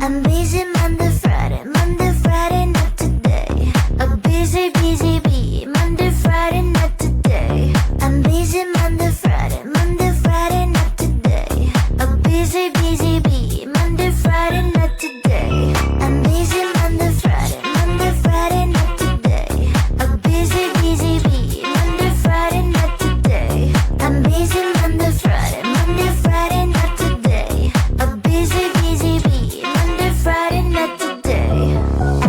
I'm busy Monday, Friday, Monday, Friday, not today. A busy, busy bee, Monday, Friday, not today. I'm busy Monday, Friday, Monday, Friday, not today. A busy, busy bee, Monday, Friday, not today. I'm busy Monday, Friday, Monday, Friday, not today. A busy, busy bee, Monday, Friday, not today. I'm busy Monday, Friday, Monday, Friday, not today. A busy, busy bee, Monday, Friday, not today.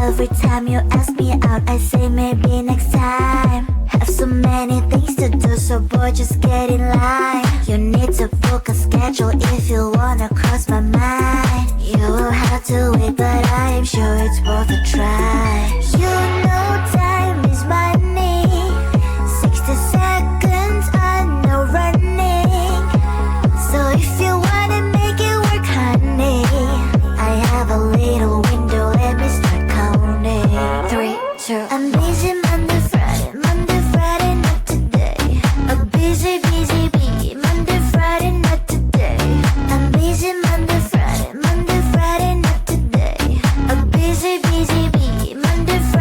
Every time you ask me out, I say maybe next time. Have so many things to do, so boy, just get in line. You need to book a schedule if you wanna cross my mind. You will have to wait, but I am sure it's worth a try. You know time is money. 60 seconds, I know running. So if you wanna make it work, honey, I have a little window, let me start counting. 3, 2, I'm busy Monday, Friday, Monday, Friday, not today. A busy, busy bee, Monday, Friday, not today. I'm busy Monday, Friday, Monday, Friday, not today. A busy, busy bee, Monday, Friday.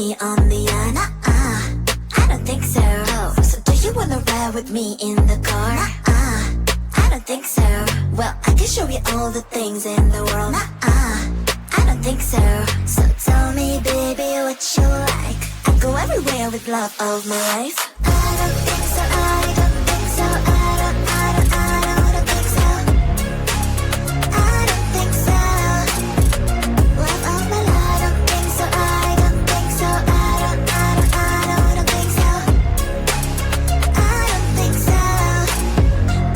me on the I don't think so. So do you wanna ride with me in the car? I don't think so. Well, I can show you all the things in the world. I don't think so. So tell me, baby, what you like. I go everywhere with love of my life. I don't think so. I don't think so. I don't think so. I don't think so. Love of my life. I don't think so. I don't think so. I don't think so. I don't think so.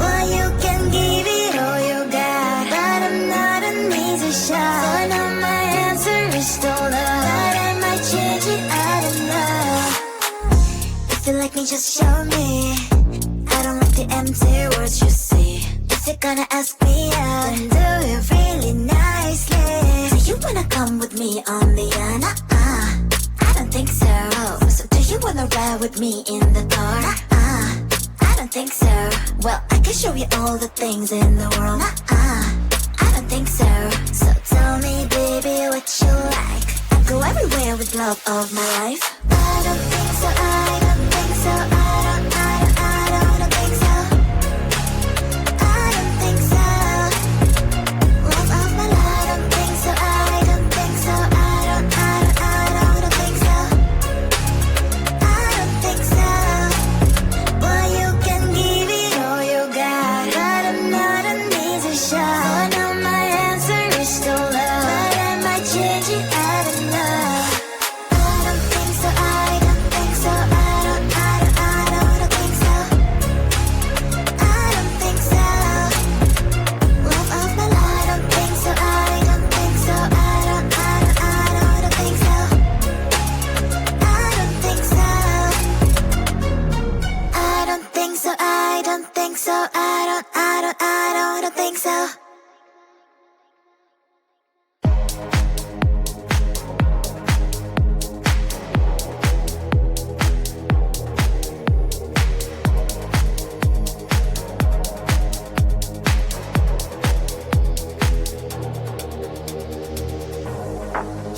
Boy, you can give it all you got, but I'm not an easy shot. So I know my answer is still no, but I might change it. I don't know. If you like me, just show me. I don't like the empty words you see. If you're gonna ask me out, then do it really nicely. Do you wanna come with me on the I don't think so. So do you wanna ride with me in the car? I don't think so. Well, I can show you all the things in the world. I don't think so. So tell me, baby, what you like. I go everywhere with love of my life. I don't think so. I don't think so. I don't think so. I don't think so. Love of my life. I don't think so. I don't think so. I don't think so. I don't think so. Boy, you can give it all you got, but I'm not an easy shot. So I know my answer is still love, but I might change it. I don't know. I don't think so. I don't think so. I don't think so. I don't think so. Love of my life. I don't think so. I don't think so. I don't think so. I don't think so. I don't think so. I don't think so. I don't think so.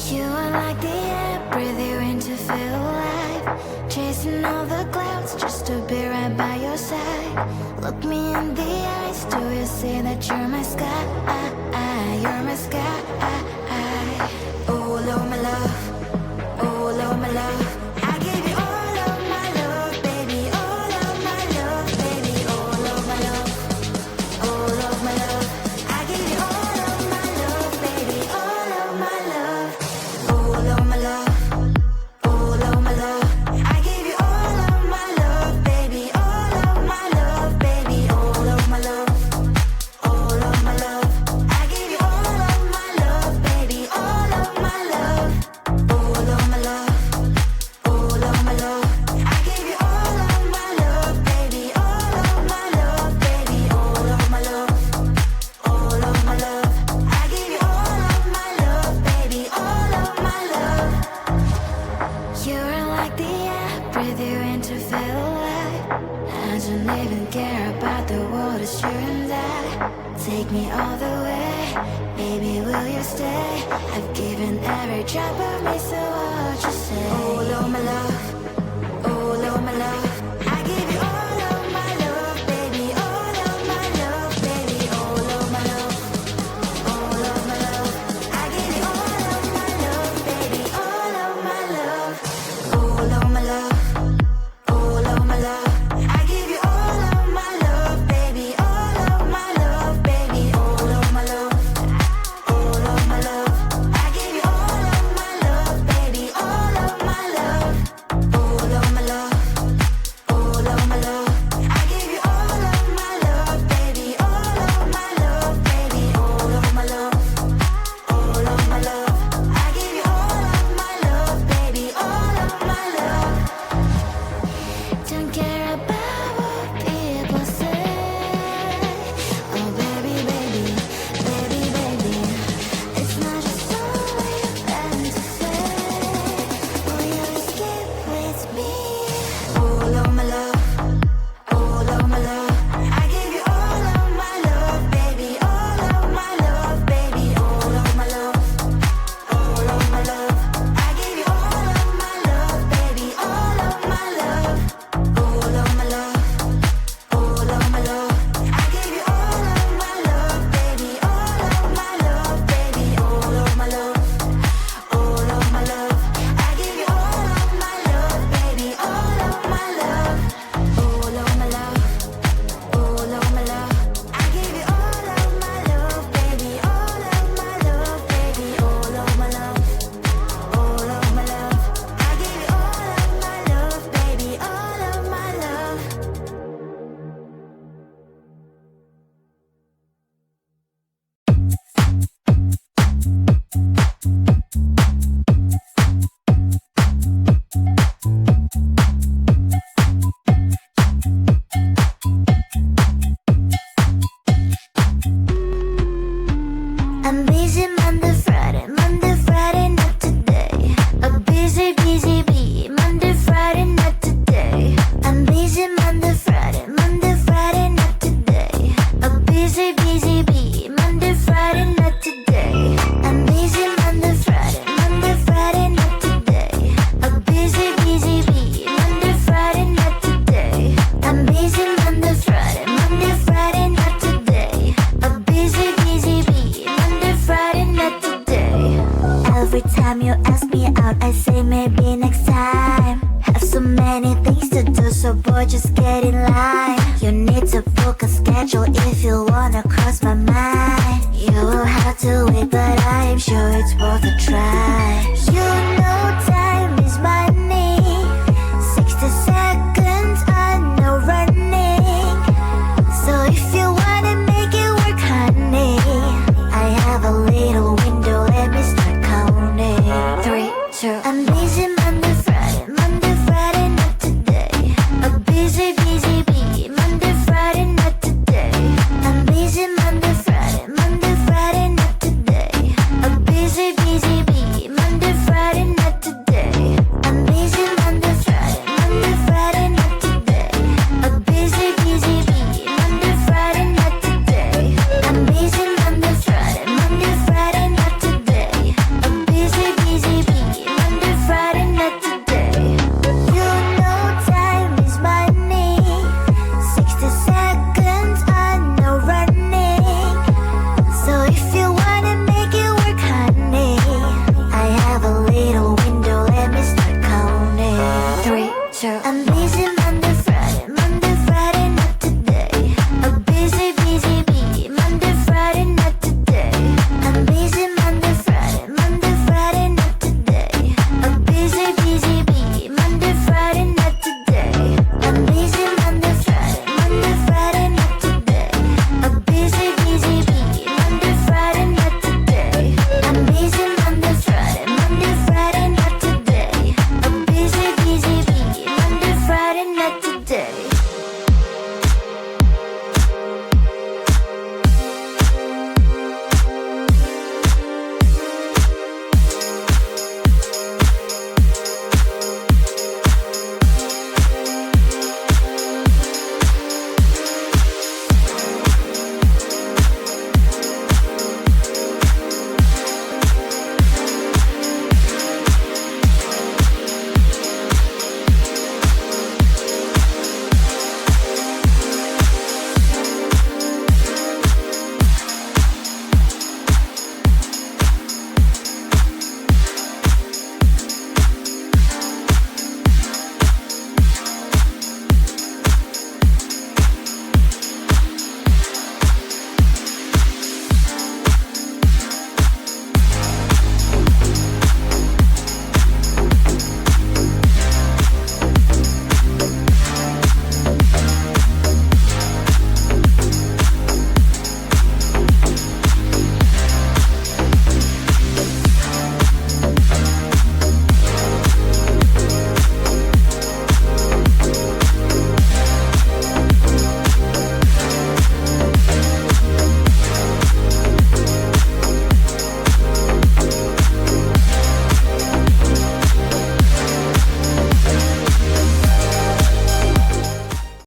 You are like the air, breathe you in to feel alive. Chasing all the clouds just to be right by your side. Look me in the eyes, do you see that you're my sky? You're my sky. Oh, Lord, my love. Oh, Lord, my love. I give you all of my love, baby. All of my love, baby. All of my love. All of my love. I give you all of my love, baby. All of my love. All of my love. All of my love. I give you all of my love, baby. All of my love, baby. All of my love. All of my love. I give you all of my love, baby. All of my love. All of my love. All of my love. I give you all of my love, baby. All of my love, baby. All of my love. All of my love. I give you all of my love, baby. All of my love. You're like the air, breathe you in to feel alive. I don't even care about the world, it's you and I. Take me all the way, baby, will you stay? I've given every drop of me, so what you say? Oh, Lord, my love. Oh, Lord, my love. I give you all of my love, baby. All of my love, baby. All of my love. All of my love. I give you all of my love, baby. All of my love. All of my love. All of my love. I give you all of my love, baby. All of my love, baby. All of my love. All of my love. I give you all of my love, baby. All of my love. so boy, just get in line. You need to book a schedule if you wanna cross my mind. You will have to wait, but I am sure it's worth a try. You know time is money. 60 seconds, I know running. So if you wanna make it work, honey, I have a little window, let me start counting. 3, 2, I'm busy Monday, Friday, not today. A busy bee, Monday, Friday, not today. I'm busy Monday, Friday, not today. A busy bee, Monday, Friday, not today. I'm busy Monday, Friday, not today. A busy bee, Monday, Friday, not today. I'm busy Monday, Friday, not today. A busy bee, Monday, Friday, not today. You know time is money. 60 seconds, I know running. So if you wanna make it work, honey, I have a little window, let me start counting. 3, 2, I'm busy